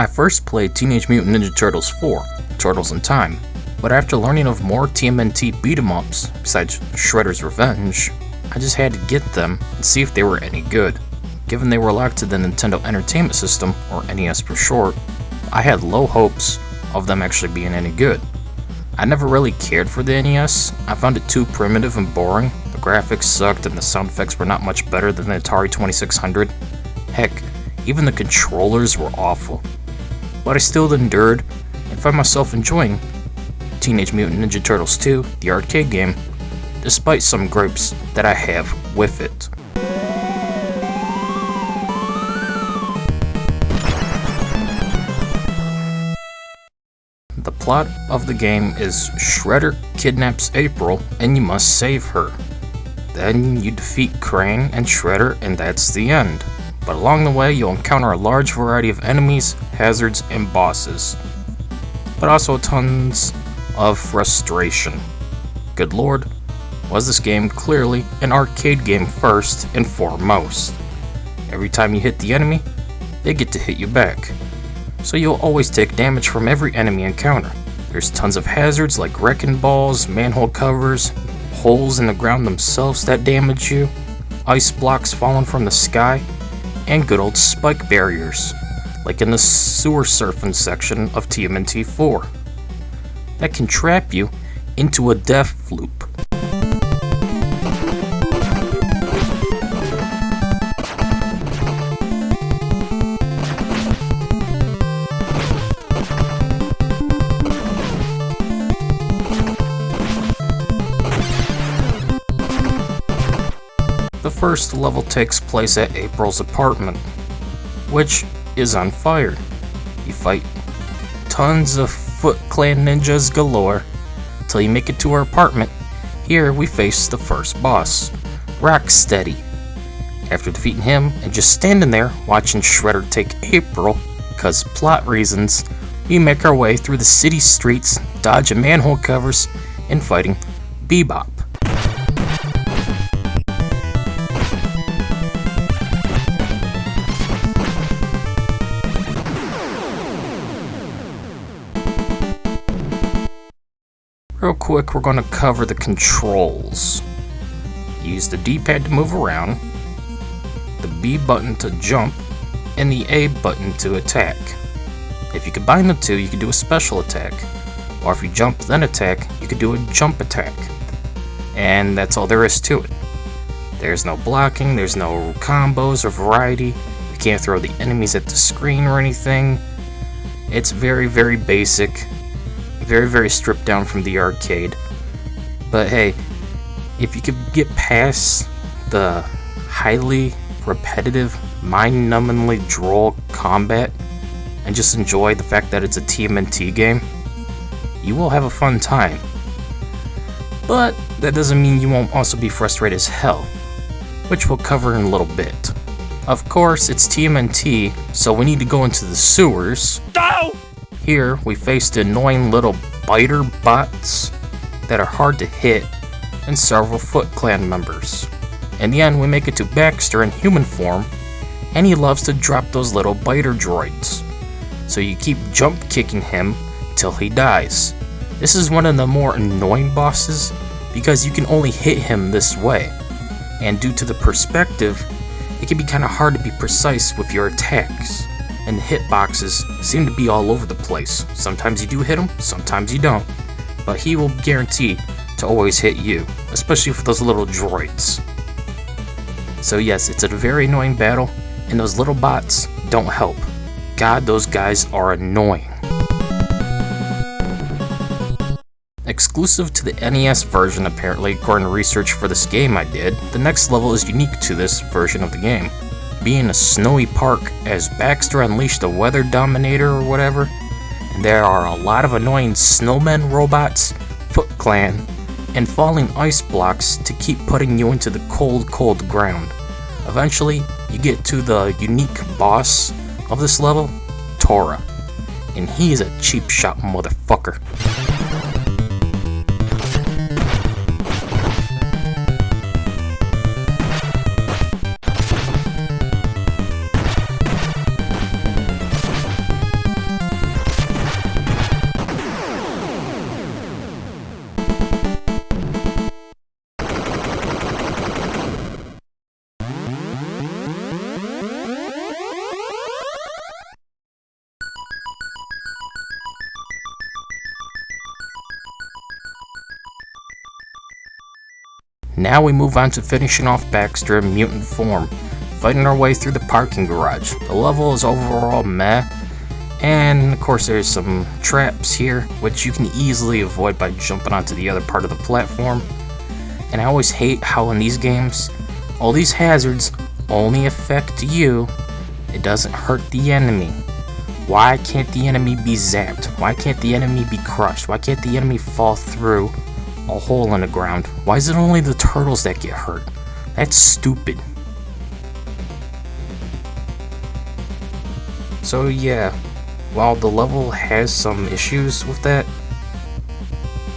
I first played Teenage Mutant Ninja Turtles 4, Turtles in Time, but after learning of more TMNT beat-em-ups, besides Shredder's Revenge, I just had to get them and see if they were any good. Given they were locked to the Nintendo Entertainment System, or NES for short, I had low hopes of them actually being any good. I never really cared for the NES. I found it too primitive and boring. The graphics sucked and the sound effects were not much better than the Atari 2600. Heck, even the controllers were awful. But I still endured and found myself enjoying Teenage Mutant Ninja Turtles 2, the arcade game, despite some gripes that I have with it. The plot of the game is Shredder kidnaps April and you must save her. Then you defeat Krang and Shredder and that's the end. But along the way you'll encounter a large variety of enemies, hazards, and bosses. But also tons of frustration. Good lord, was this game clearly an arcade game first and foremost. Every time you hit the enemy, they get to hit you back. So you'll always take damage from every enemy encounter. There's tons of hazards like wrecking balls, manhole covers, holes in the ground themselves that damage you, ice blocks falling from the sky, and good old spike barriers, like in the sewer surfing section of TMNT 4, that can trap you into a death loop. The first level takes place at April's apartment, which is on fire. You fight tons of Foot Clan ninjas galore till you make it to her apartment. Here we face the first boss, Rocksteady. After defeating him and just standing there watching Shredder take April, cause plot reasons, we make our way through the city streets, dodging manhole covers, and fighting Bebop. Real quick, we're going to cover the controls. Use the D-pad to move around, the B button to jump, and the A button to attack. If you combine the two, you can do a special attack. Or if you jump then attack, you can do a jump attack. And that's all there is to it. There's no blocking, there's no combos or variety. You can't throw the enemies at the screen or anything. It's very, very basic. Very, very stripped down from the arcade. But hey, if you could get past the highly repetitive, mind-numbingly droll combat and just enjoy the fact that it's a TMNT game, you will have a fun time. But that doesn't mean you won't also be frustrated as hell, which we'll cover in a little bit. Of course, it's TMNT, so we need to go into the sewers. No! Here, we face the annoying little biter bots that are hard to hit, and several Foot Clan members. In the end, we make it to Baxter in human form, and he loves to drop those little biter droids. So you keep jump kicking him till he dies. This is one of the more annoying bosses, because you can only hit him this way, and due to the perspective, it can be kinda hard to be precise with your attacks. And the hitboxes seem to be all over the place. Sometimes you do hit him, sometimes you don't. But he will guarantee to always hit you, especially for those little droids. So yes, it's a very annoying battle, and those little bots don't help. God, those guys are annoying. Exclusive to the NES version apparently, according to research for this game I did, the next level is unique to this version of the game, being a snowy park as Baxter unleashed the Weather Dominator or whatever, and there are a lot of annoying snowmen robots, Foot Clan, and falling ice blocks to keep putting you into the cold, cold ground. Eventually, you get to the unique boss of this level, Tora, and he is a cheap shot motherfucker. Now we move on to finishing off Baxter in mutant form, fighting our way through the parking garage. The level is overall meh, and of course there's some traps here, which you can easily avoid by jumping onto the other part of the platform. And I always hate how in these games, all these hazards only affect you. It doesn't hurt the enemy. Why can't the enemy be zapped? Why can't the enemy be crushed? Why can't the enemy fall through a hole in the ground? Why is it only the turtles that get hurt? That's stupid. So yeah, while the level has some issues with that,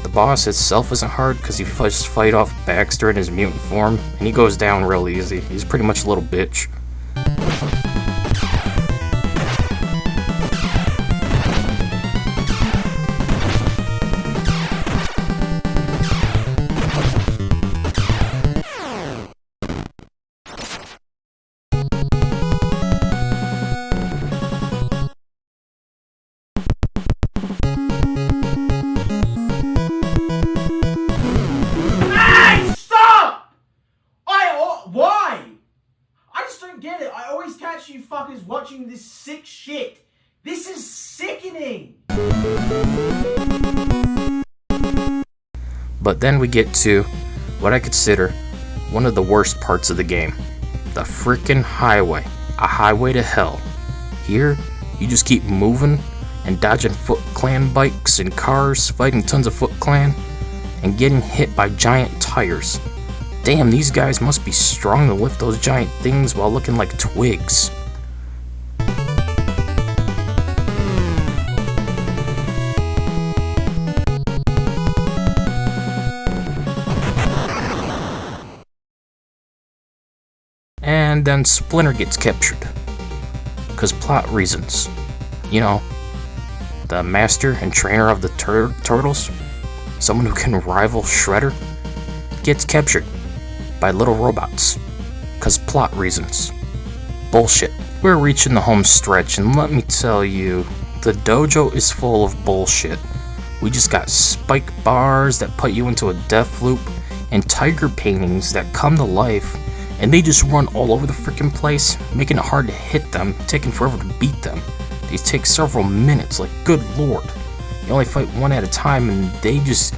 the boss itself isn't hard because you just fight off Baxter in his mutant form, and he goes down real easy. He's pretty much a little bitch. Get it. I always catch you fuckers watching this sick shit. This is sickening. But then we get to what I consider one of the worst parts of the game. The frickin' highway. A highway to hell. Here, you just keep moving and dodging Foot Clan bikes and cars, fighting tons of Foot Clan, and getting hit by giant tires. Damn, these guys must be strong to lift those giant things while looking like twigs. And then Splinter gets captured. 'Cause plot reasons. You know, the master and trainer of the Turtles, someone who can rival Shredder, gets captured by little robots, 'cause plot reasons. Bullshit. We're reaching the home stretch, and let me tell you, the dojo is full of bullshit. We just got spike bars that put you into a death loop, and tiger paintings that come to life, and they just run all over the freaking place, making it hard to hit them, taking forever to beat them. These take several minutes, like good lord. You only fight one at a time, and they just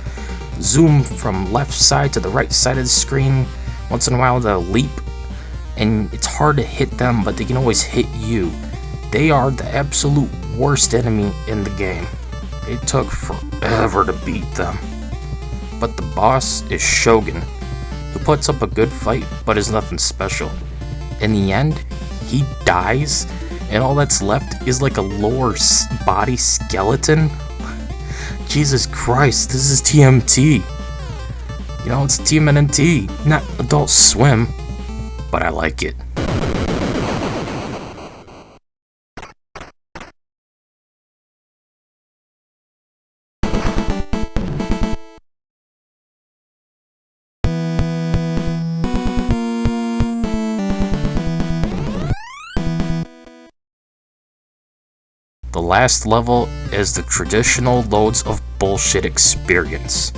zoom from left side to the right side of the screen. Once in a while they'll leap, and it's hard to hit them, but they can always hit you. They are the absolute worst enemy in the game. It took forever to beat them. But the boss is Shogun, who puts up a good fight, but is nothing special. In the end, he dies, and all that's left is like a lower body skeleton. Jesus Christ, this is TMT. You know, it's TMNT, not Adult Swim, but I like it. The last level is the traditional loads of bullshit experience.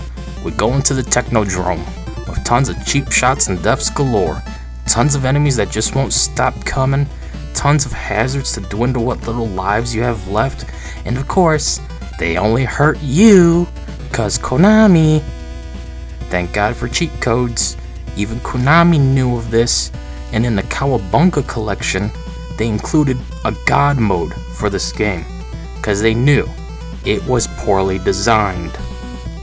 We go into the Technodrome with tons of cheap shots and deaths galore, tons of enemies that just won't stop coming, tons of hazards to dwindle what little lives you have left, and of course, they only hurt you, 'cause Konami. Thank God for cheat codes. Even Konami knew of this, and in the Cowabunga collection, they included a God mode for this game, 'cause they knew it was poorly designed.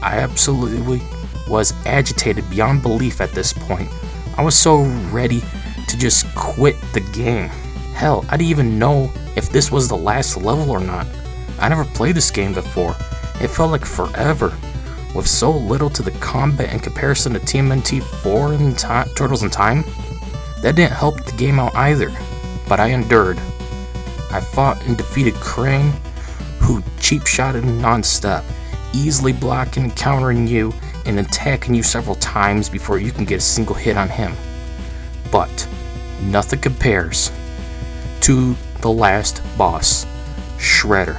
I absolutely was agitated beyond belief at this point. I was so ready to just quit the game. Hell, I didn't even know if this was the last level or not. I never played this game before. It felt like forever, with so little to the combat in comparison to TMNT 4 and Turtles in Time. That didn't help the game out either, but I endured. I fought and defeated Krang, who cheap-shotted non-stop, easily blocking and countering you and attacking you several times before you can get a single hit on him. But nothing compares to the last boss, Shredder.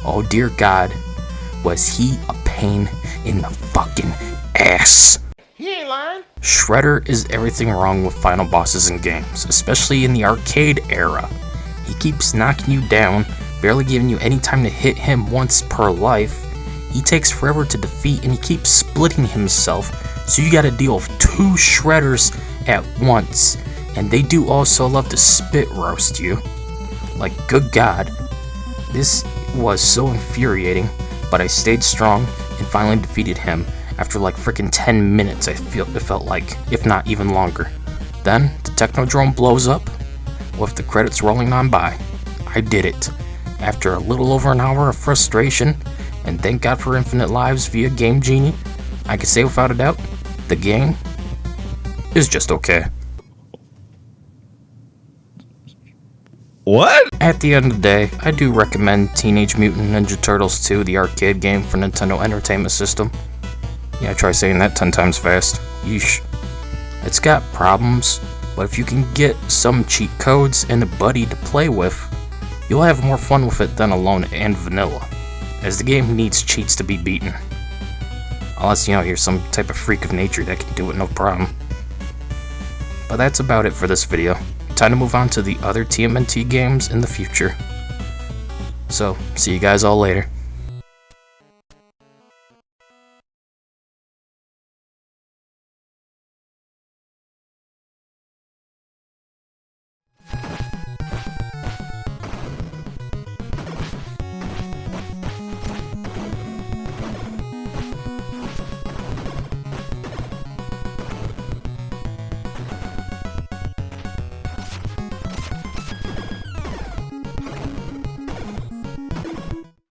Oh dear God, was he a pain in the fucking ass. He ain't lying. Shredder is everything wrong with final bosses in games, especially in the arcade era. He keeps knocking you down, barely giving you any time to hit him once per life. He takes forever to defeat and he keeps splitting himself, so you gotta deal with 2 Shredders at once. And they do also love to spit roast you. Like, good God. This was so infuriating, but I stayed strong and finally defeated him after like freaking 10 minutes. It felt like, if not even longer. Then the Technodrome blows up with the credits rolling on by. I did it after a little over an hour of frustration, and thank God for infinite lives via Game Genie. I can say without a doubt, the game is just okay. What? At the end of the day, I do recommend Teenage Mutant Ninja Turtles 2, the arcade game for Nintendo Entertainment System. Yeah, try saying that 10 times fast. Yeesh. It's got problems, but if you can get some cheat codes and a buddy to play with, you'll have more fun with it than alone and vanilla, as the game needs cheats to be beaten. Unless, you're some type of freak of nature that can do it no problem. But that's about it for this video. Time to move on to the other TMNT games in the future. So, see you guys all later.